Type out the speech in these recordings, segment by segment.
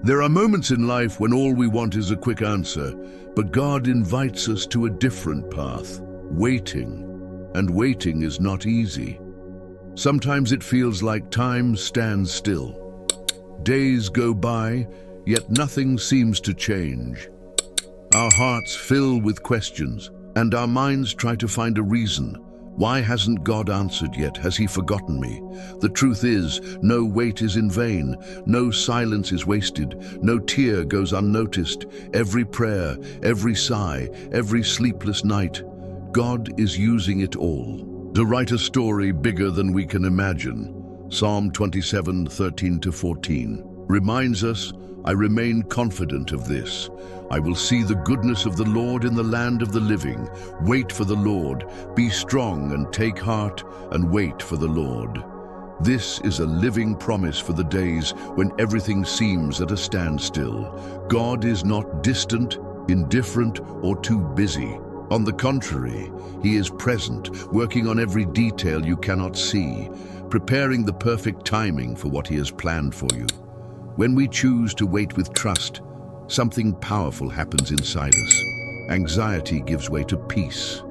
There are moments in life when all we want is a quick answer, but God invites us to a different path, waiting. And waiting is not easy. Sometimes it feels like time stands still. Days go by, yet nothing seems to change. Our hearts fill with questions, and our minds try to find a reason. Why hasn't God answered yet? Has he forgotten me? The truth is, no wait is in vain, no silence is wasted, no tear goes unnoticed. Every prayer, every sigh, every sleepless night, God is using it all to write a story bigger than we can imagine. Psalm 27:13-14 reminds us, I remain confident of this. I will see the goodness of the Lord in the land of the living. Wait for the Lord. Be strong and take heart and wait for the Lord. This is a living promise for the days when everything seems at a standstill. God is not distant, indifferent, or too busy. On the contrary, he is present, working on every detail you cannot see, preparing the perfect timing for what he has planned for you. When we choose to wait with trust, something powerful happens inside us. Anxiety gives way to peace.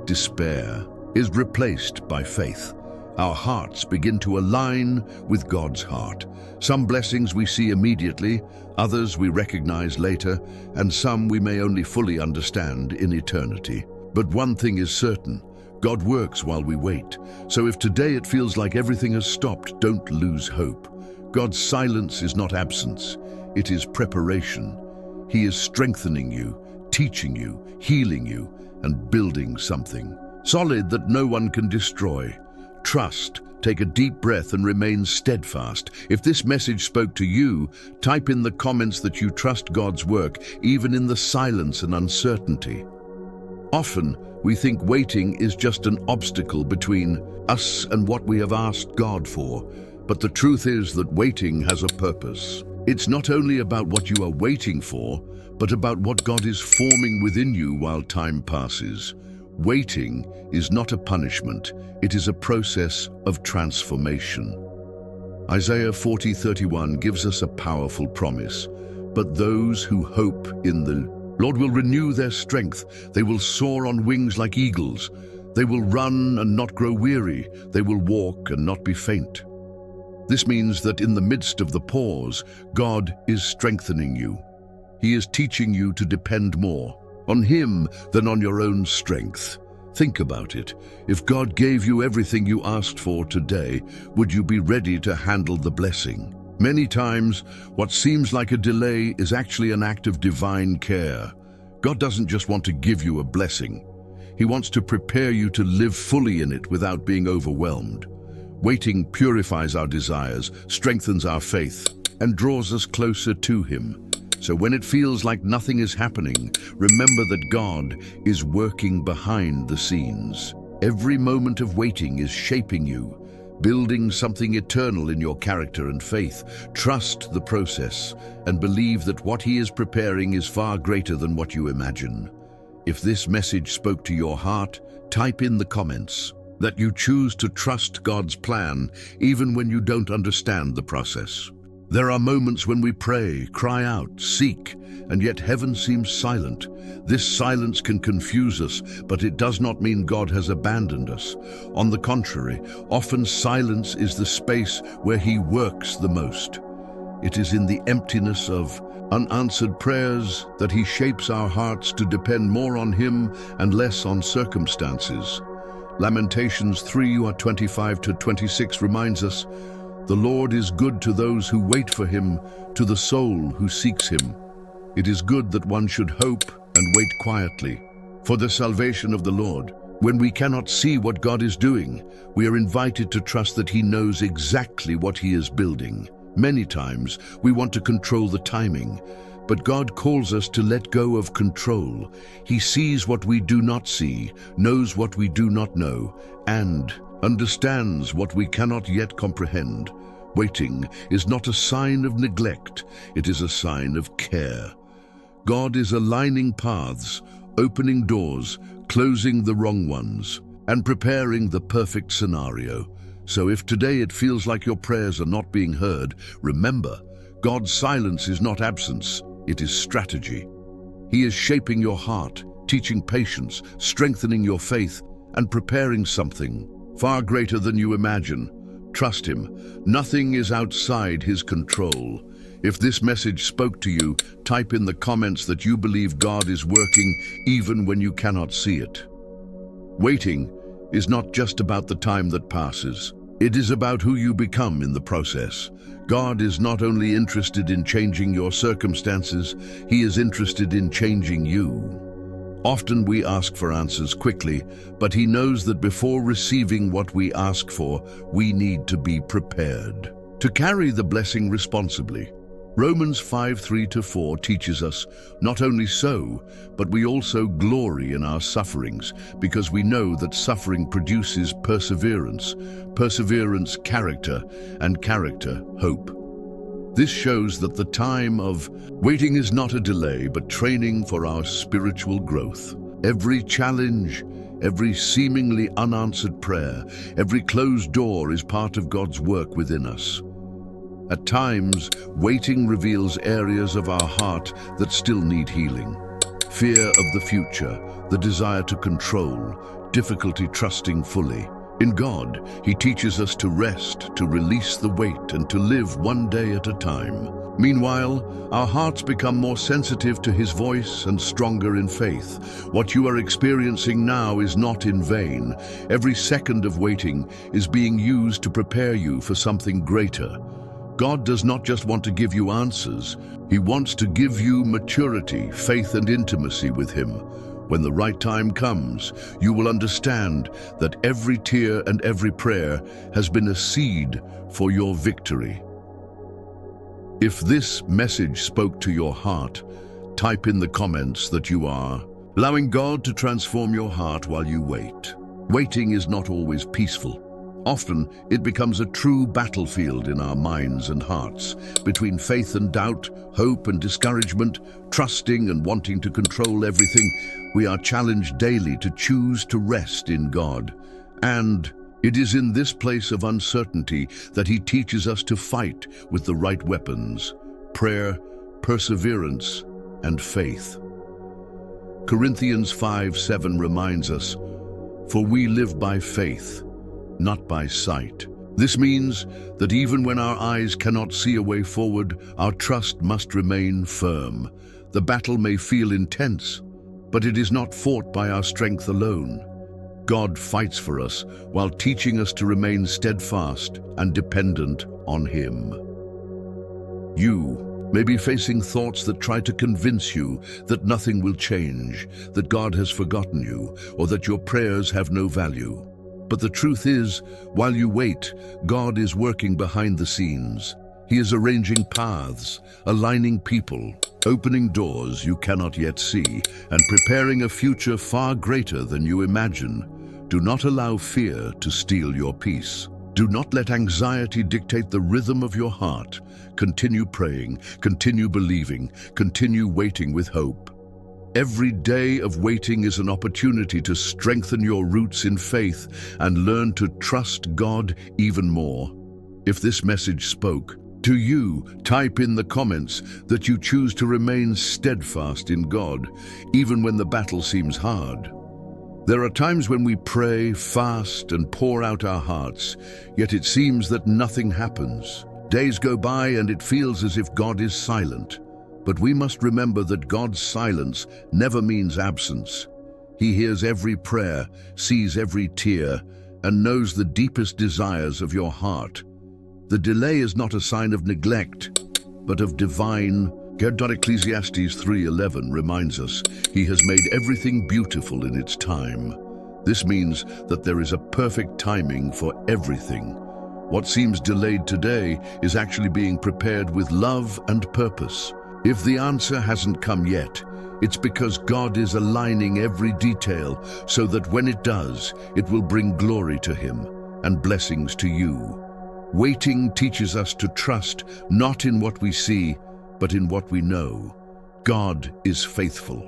Despair is replaced by faith. Our hearts begin to align with God's heart. Some blessings we see immediately, others we recognize later, and some we may only fully understand in eternity. But one thing is certain, God works while we wait. So if today it feels like everything has stopped, don't lose hope. God's silence is not absence, it is preparation. He is strengthening you, teaching you, healing you, and building something solid that no one can destroy. Trust, take a deep breath and remain steadfast. If this message spoke to you, type in the comments that you trust God's work, even in the silence and uncertainty. Often, we think waiting is just an obstacle between us and what we have asked God for. But the truth is that waiting has a purpose. It's not only about what you are waiting for, but about what God is forming within you while time passes. Waiting is not a punishment, it is a process of transformation. Isaiah 40:31 gives us a powerful promise. But those who hope in the Lord will renew their strength. They will soar on wings like eagles. They will run and not grow weary. They will walk and not be faint. This means that in the midst of the pause, God is strengthening you. He is teaching you to depend more on him than on your own strength. Think about it. If God gave you everything you asked for today, would you be ready to handle the blessing? Many times, what seems like a delay is actually an act of divine care. God doesn't just want to give you a blessing. He wants to prepare you to live fully in it without being overwhelmed. Waiting purifies our desires, strengthens our faith, and draws us closer to him. So when it feels like nothing is happening, remember that God is working behind the scenes. Every moment of waiting is shaping you, building something eternal in your character and faith. Trust the process and believe that what he is preparing is far greater than what you imagine. If this message spoke to your heart, type in the comments that you choose to trust God's plan even when you don't understand the process. There are moments when we pray, cry out, seek, and yet heaven seems silent. This silence can confuse us, but it does not mean God has abandoned us. On the contrary, often silence is the space where he works the most. It is in the emptiness of unanswered prayers that he shapes our hearts to depend more on him and less on circumstances. Lamentations 3:25-26 reminds us, the Lord is good to those who wait for him, to the soul who seeks him. It is good that one should hope and wait quietly for the salvation of the Lord. When we cannot see what God is doing, we are invited to trust that he knows exactly what he is building. Many times, we want to control the timing, but God calls us to let go of control. He sees what we do not see, knows what we do not know, and understands what we cannot yet comprehend. Waiting is not a sign of neglect, it is a sign of care. God is aligning paths, opening doors, closing the wrong ones, and preparing the perfect scenario. So if today it feels like your prayers are not being heard, remember, God's silence is not absence, it is strategy. He is shaping your heart, teaching patience, strengthening your faith, and preparing something far greater than you imagine. Trust Him. Nothing is outside His control. If this message spoke to you, type in the comments that you believe God is working even when you cannot see it. Waiting is not just about the time that passes. It is about who you become in the process. God is not only interested in changing your circumstances, He is interested in changing you. Often we ask for answers quickly, but He knows that before receiving what we ask for, we need to be prepared to carry the blessing responsibly. Romans 5:3-4 teaches us, not only so, but we also glory in our sufferings, because we know that suffering produces perseverance, perseverance character, and character hope. This shows that the time of waiting is not a delay, but training for our spiritual growth. Every challenge, every seemingly unanswered prayer, every closed door is part of God's work within us. At times, waiting reveals areas of our heart that still need healing. Fear of the future, the desire to control, difficulty trusting fully. In God, He teaches us to rest, to release the weight, and to live one day at a time. Meanwhile, our hearts become more sensitive to His voice and stronger in faith. What you are experiencing now is not in vain. Every second of waiting is being used to prepare you for something greater. God does not just want to give you answers, He wants to give you maturity, faith, and intimacy with Him. When the right time comes, you will understand that every tear and every prayer has been a seed for your victory. If this message spoke to your heart, type in the comments that you are allowing God to transform your heart while you wait. Waiting is not always peaceful. Often, it becomes a true battlefield in our minds and hearts, between faith and doubt, hope and discouragement, trusting and wanting to control everything. We are challenged daily to choose to rest in God. And it is in this place of uncertainty that He teaches us to fight with the right weapons: prayer, perseverance, and faith. Corinthians 5:7 reminds us, "For we live by faith, not by sight." This means that even when our eyes cannot see a way forward, our trust must remain firm. The battle may feel intense, but it is not fought by our strength alone. God fights for us while teaching us to remain steadfast and dependent on Him. You may be facing thoughts that try to convince you that nothing will change, that God has forgotten you, or that your prayers have no value. But the truth is, while you wait, God is working behind the scenes. He is arranging paths, aligning people, opening doors you cannot yet see, and preparing a future far greater than you imagine. Do not allow fear to steal your peace. Do not let anxiety dictate the rhythm of your heart. Continue praying, continue believing, continue waiting with hope. Every day of waiting is an opportunity to strengthen your roots in faith and learn to trust God even more. If this message spoke to you, type in the comments that you choose to remain steadfast in God, even when the battle seems hard. There are times when we pray, fast, and pour out our hearts, yet it seems that nothing happens. Days go by and it feels as if God is silent. But we must remember that God's silence never means absence. He hears every prayer, sees every tear, and knows the deepest desires of your heart. The delay is not a sign of neglect, but of divine. Ecclesiastes 3:11 reminds us, He has made everything beautiful in its time. This means that there is a perfect timing for everything. What seems delayed today is actually being prepared with love and purpose. If the answer hasn't come yet, it's because God is aligning every detail so that when it does, it will bring glory to Him and blessings to you. Waiting teaches us to trust not in what we see, but in what we know. God is faithful.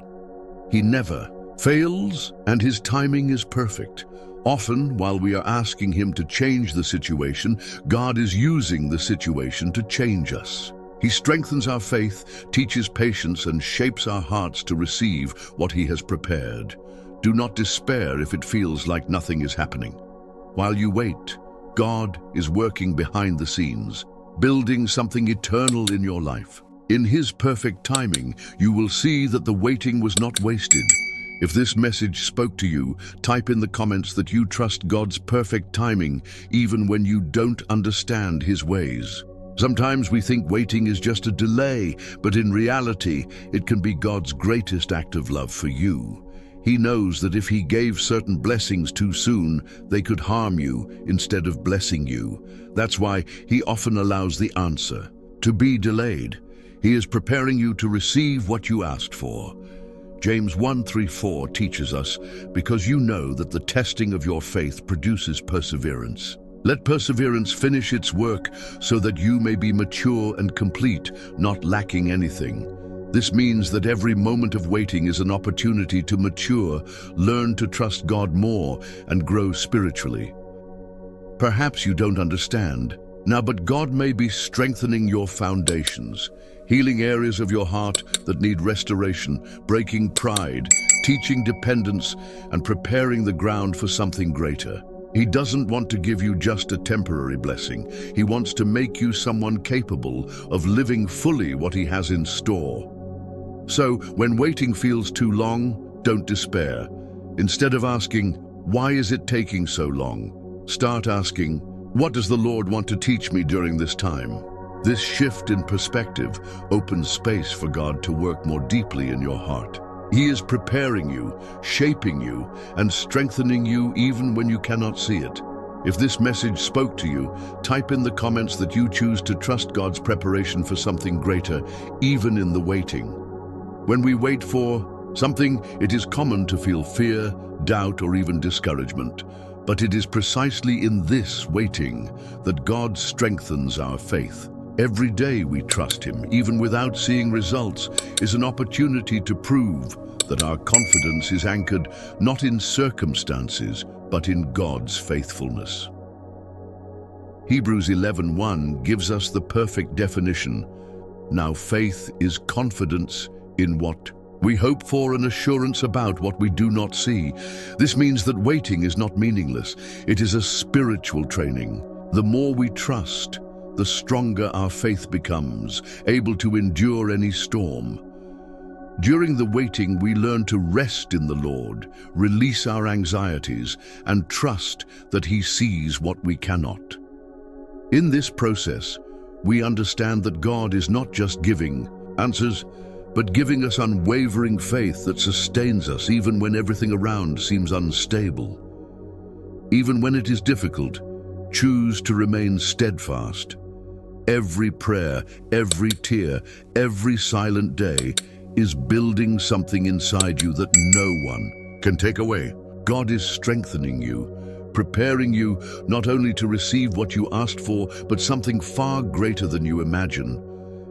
He never fails, and His timing is perfect. Often, while we are asking Him to change the situation, God is using the situation to change us. He strengthens our faith, teaches patience, and shapes our hearts to receive what He has prepared. Do not despair if it feels like nothing is happening. While you wait, God is working behind the scenes, building something eternal in your life. In His perfect timing, you will see that the waiting was not wasted. If this message spoke to you, type in the comments that you trust God's perfect timing, even when you don't understand His ways. Sometimes we think waiting is just a delay, but in reality, it can be God's greatest act of love for you. He knows that if He gave certain blessings too soon, they could harm you instead of blessing you. That's why He often allows the answer to be delayed. He is preparing you to receive what you asked for. James 1:3-4 teaches us, because you know that the testing of your faith produces perseverance. Let perseverance finish its work so that you may be mature and complete, not lacking anything. This means that every moment of waiting is an opportunity to mature, learn to trust God more, and grow spiritually. Perhaps you don't understand now, but God may be strengthening your foundations, healing areas of your heart that need restoration, breaking pride, teaching dependence, and preparing the ground for something greater. He doesn't want to give you just a temporary blessing. He wants to make you someone capable of living fully what He has in store. So, when waiting feels too long, don't despair. Instead of asking, "Why is it taking so long?" start asking, "What does the Lord want to teach me during this time?" This shift in perspective opens space for God to work more deeply in your heart. He is preparing you, shaping you, and strengthening you even when you cannot see it. If this message spoke to you, type in the comments that you choose to trust God's preparation for something greater, even in the waiting. When we wait for something, it is common to feel fear, doubt, or even discouragement. But it is precisely in this waiting that God strengthens our faith. Every day we trust Him, even without seeing results, is an opportunity to prove that our confidence is anchored not in circumstances, but in God's faithfulness. Hebrews 11:1 gives us the perfect definition. Now faith is confidence in what we hope for and assurance about what we do not see. This means that waiting is not meaningless. It is a spiritual training. The more we trust, the stronger our faith becomes, able to endure any storm. During the waiting, we learn to rest in the Lord, release our anxieties, and trust that He sees what we cannot. In this process, we understand that God is not just giving answers, but giving us unwavering faith that sustains us even when everything around seems unstable. Even when it is difficult, choose to remain steadfast. Every prayer, every tear, every silent day is building something inside you that no one can take away. God is strengthening you, preparing you not only to receive what you asked for, but something far greater than you imagine.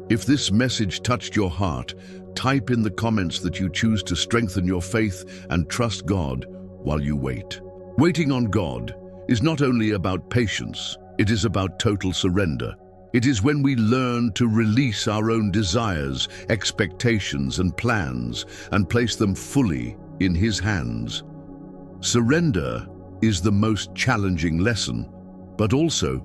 If this message touched your heart, type in the comments that you choose to strengthen your faith and trust God while you wait. Waiting on God is not only about patience, it is about total surrender. It is when we learn to release our own desires, expectations, and plans and place them fully in His hands. Surrender is the most challenging lesson, but also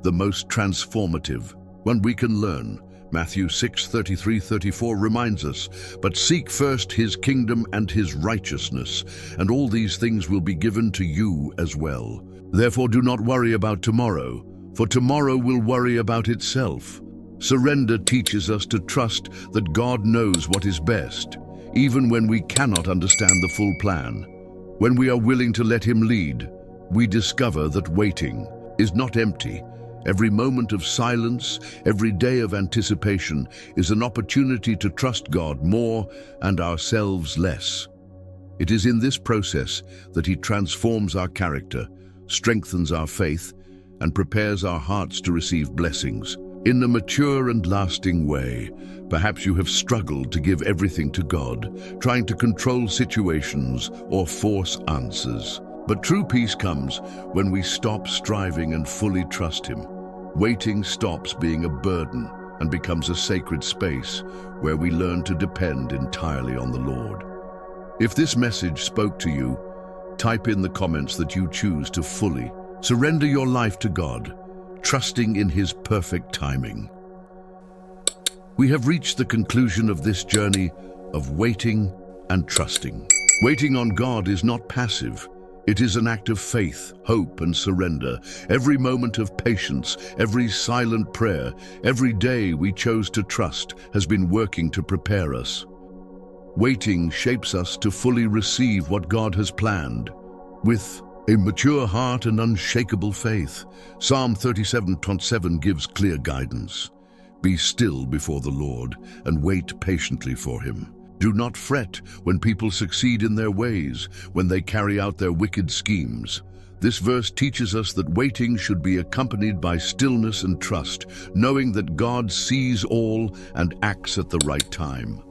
the most transformative one we can learn. Matthew 6:33-34 reminds us, "But seek first His kingdom and His righteousness, and all these things will be given to you as well. Therefore do not worry about tomorrow, for tomorrow will worry about itself." Surrender teaches us to trust that God knows what is best, even when we cannot understand the full plan. When we are willing to let Him lead, we discover that waiting is not empty. Every moment of silence, every day of anticipation is an opportunity to trust God more and ourselves less. It is in this process that He transforms our character, strengthens our faith, and prepares our hearts to receive blessings in a mature and lasting way. Perhaps you have struggled to give everything to God, trying to control situations or force answers. But true peace comes when we stop striving and fully trust Him. Waiting stops being a burden and becomes a sacred space where we learn to depend entirely on the Lord. If this message spoke to you, type in the comments that you choose to fully surrender your life to God, trusting in His perfect timing. We have reached the conclusion of this journey of waiting and trusting. Waiting on God is not passive. It is an act of faith, hope, and surrender. Every moment of patience, every silent prayer, every day we chose to trust has been working to prepare us. Waiting shapes us to fully receive what God has planned. With a mature heart and unshakable faith, Psalm 37:7 gives clear guidance. Be still before the Lord and wait patiently for Him. Do not fret when people succeed in their ways, when they carry out their wicked schemes. This verse teaches us that waiting should be accompanied by stillness and trust, knowing that God sees all and acts at the right time.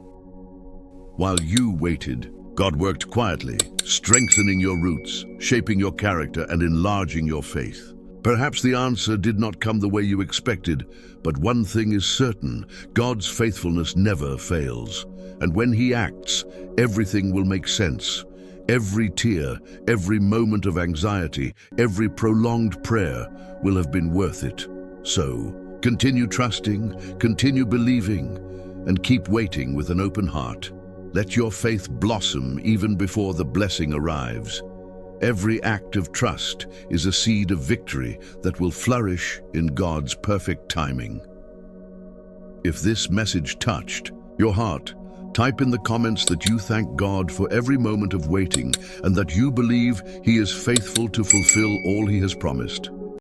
While you waited, God worked quietly, strengthening your roots, shaping your character, and enlarging your faith. Perhaps the answer did not come the way you expected, but one thing is certain: God's faithfulness never fails. And when He acts, everything will make sense. Every tear, every moment of anxiety, every prolonged prayer will have been worth it. So, continue trusting, continue believing, and keep waiting with an open heart. Let your faith blossom even before the blessing arrives. Every act of trust is a seed of victory that will flourish in God's perfect timing. If this message touched your heart, type in the comments that you thank God for every moment of waiting and that you believe He is faithful to fulfill all He has promised.